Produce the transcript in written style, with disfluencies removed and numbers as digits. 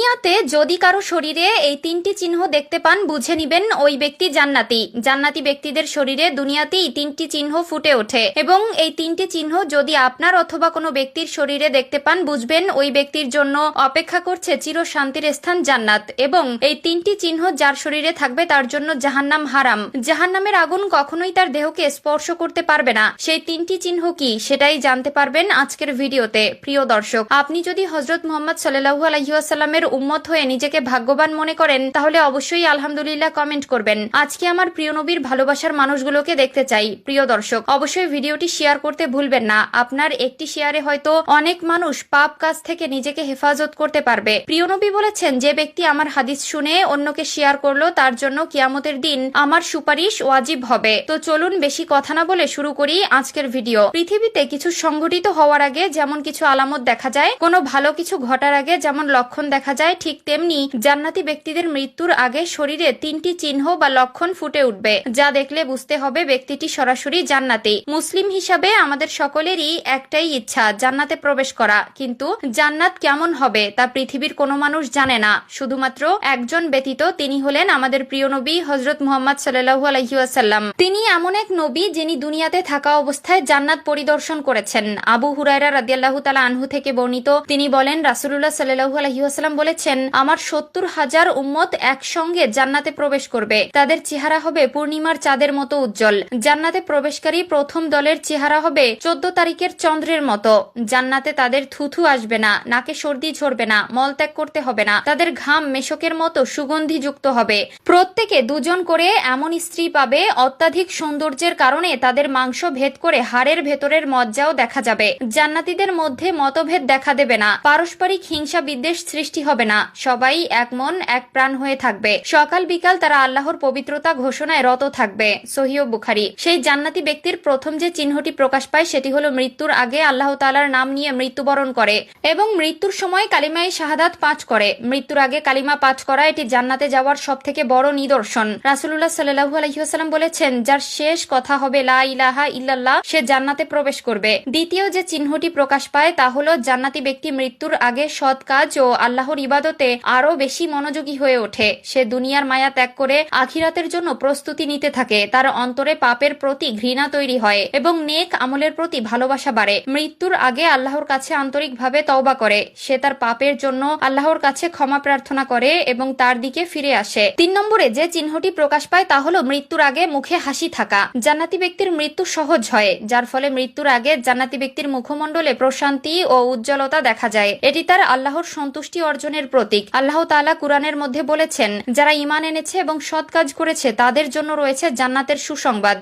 দুনিয়াতে যদি কারো শরীরে এই তিনটি চিহ্ন দেখতে পান বুঝে নিবেন ওই ব্যক্তি জান্নাতি। জান্নাতি ব্যক্তিদের শরীরে দুনিয়াতেই তিনটি চিহ্ন ফুটে ওঠে এবং এই তিনটি চিহ্ন যদি আপনার অথবা কোনো ব্যক্তির শরীরে দেখতে পান বুঝবেন ওই ব্যক্তির জন্য অপেক্ষা করছে চিরশান্তির স্থান জান্নাত। এবং এই তিনটি চিহ্ন যার শরীরে থাকবে তার জন্য জাহান্নাম হারাম। জাহান্নামের আগুন কখনোই তার দেহকে স্পর্শ করতে পারবে না। সেই তিনটি চিহ্ন কি সেটাই জানতে পারবেন আজকের ভিডিওতে। প্রিয় দর্শক, আপনি যদি হযরত মুহাম্মদ সাল্লাল্লাহু আলাইহি ওয়াসাল্লামের উম্মত হয়ে নিজেকে ভাগ্যবান মনে করেন তাহলে অবশ্যই আলহামদুলিল্লাহ কমেন্ট করবেন। আজকে আমার প্রিয় নবীর ভালোবাসার মানুষগুলোকে দেখতে চাই। প্রিয় দর্শক, অবশ্যই ভিডিওটি শেয়ার করতে ভুলবেন না। আপনার একটি শেয়ারে হয়তো অনেক মানুষ পাপ কাজ থেকে নিজেকে হেফাজত করতে পারবে। প্রিয় নবী বলেছেন, যে ব্যক্তি আমার হাদিস শুনে অন্যকে শেয়ার করলো তার জন্য কিয়ামতের দিন আমার সুপারিশ ওয়াজিব হবে। তো চলুন বেশি কথা না বলে শুরু করি আজকের ভিডিও। পৃথিবীতে কিছু সংঘটিত হওয়ার আগে যেমন কিছু আলামত দেখা যায়, কোনো ভালো কিছু ঘটার আগে যেমন লক্ষণ দেখা যায়, ঠিক তেমনি জান্নাতি ব্যক্তিদের মৃত্যুর আগে শরীরে তিনটি চিহ্ন বা লক্ষণ ফুটে উঠবে, যা দেখলে বুঝতে হবে ব্যক্তিটি সরাসরি জান্নাতি। মুসলিম হিসাবে আমাদের সকলেরই একটাই ইচ্ছা, জান্নাতে প্রবেশ করা। কিন্তু জান্নাত কেমন হবে তা পৃথিবীর কোনো মানুষ জানে না, শুধুমাত্র একজন ব্যতীত। তিনি হলেন আমাদের প্রিয় নবী হযরত মুহাম্মদ সাল্লাল্লাহু আলাইহি ওয়াসাল্লাম। তিনি এমন এক নবী যিনি দুনিয়াতে থাকা অবস্থায় জান্নাত পরিদর্শন করেছেন। আবু হুরায়রা রাদিয়াল্লাহু তাআলা আনহু থেকে বর্ণিত, তিনি বলেন, রাসূলুল্লাহ সাল্লাল্লাহু আলাইহি ওয়াসাল্লাম বলেছেন, আমার ৭০,০০০ উম্মত একসঙ্গে জান্নাতে প্রবেশ করবে। তাদের চেহারা হবে পূর্ণিমার চাঁদের মতো উজ্জ্বল। জান্নাতে প্রবেশকারী প্রথম দলের চেহারা হবে ১৪ তারিখের চন্দ্রের মতো। জান্নাতে তাদের থুথু আসবে না, নাকে সর্দি ঝরবে না, মলত্যাগ করতে হবে না। তাদের ঘাম মেশকের মতো সুগন্ধিযুক্ত হবে। প্রত্যেকে দুজন করে এমন স্ত্রী পাবে, অত্যাধিক সৌন্দর্যের কারণে তাদের মাংস ভেদ করে হাড়ের ভেতরের মজ্জাও দেখা যাবে। জান্নাতীদের মধ্যে মতভেদ দেখা দেবে না, পারস্পরিক হিংসা বিদ্বেষ সৃষ্টি হবে না। সবাই এক মন এক প্রাণ হয়ে থাকবে। সকাল বিকাল তারা আল্লাহর পবিত্রতা ঘোষণায় রত থাকবে। সহিহ বুখারী। সেই জান্নাতি ব্যক্তির প্রথম যে চিহ্নটি প্রকাশ পায় সেটি হলো মৃত্যুর আগে আল্লাহ তাআলার নাম নিয়ে মৃত্যুবরণ করে এবং মৃত্যুর সময় কালিমায়ে শাহাদাত পাঠ করে। মৃত্যুর আগে কালিমা পাঠ করা এটি জান্নাতে যাওয়ার সবথেকে বড় নিদর্শন। রাসূলুল্লাহ সাল্লাল্লাহু আলাইহি ওয়াসাল্লাম বলেছেন, যার শেষ কথা হবে লা ইলাহা ইল্লাল্লাহ, সে জান্নাতে প্রবেশ করবে। দ্বিতীয় যে চিহ্নটি প্রকাশ পায় তা হলো জান্নাতি ব্যক্তি মৃত্যুর আগে সৎ কাজ ও আল্লাহর ইবাদতে আরো বেশি মনোযোগী হয়ে ওঠে। সে দুনিয়ার মায়া ত্যাগ করে আখিরাতের জন্য প্রস্তুতি নিতে থাকে। তার অন্তরে পাপের প্রতি ঘৃণা তৈরি হয় এবং নেক আমলের প্রতি ভালোবাসা বাড়ে। মৃত্যুর আগে আল্লাহর কাছে আন্তরিকভাবে তওবা করে। সে তার পাপের জন্য আল্লাহর কাছে ক্ষমা প্রার্থনা করে এবং তার দিকে ফিরে আসে। ৩ নম্বরে যে চিহ্নটি প্রকাশ পায় তা হলো মৃত্যুর আগে মুখে হাসি থাকা। জান্নাতি ব্যক্তির মৃত্যু সহজ হয়, যার ফলে মৃত্যুর আগে জান্নাতি ব্যক্তির মুখমণ্ডলে প্রশান্তি ও উজ্জ্বলতা দেখা যায়। এটি তার আল্লাহর সন্তুষ্টি অর্জনের প্রতীক। আল্লাহ তাআলা কুরআনের মধ্যে বলেছেন, যারা ঈমান এনেছে এবং সৎ কাজ করেছে তাদের জন্য রয়েছে জান্নাতের সুসংবাদ।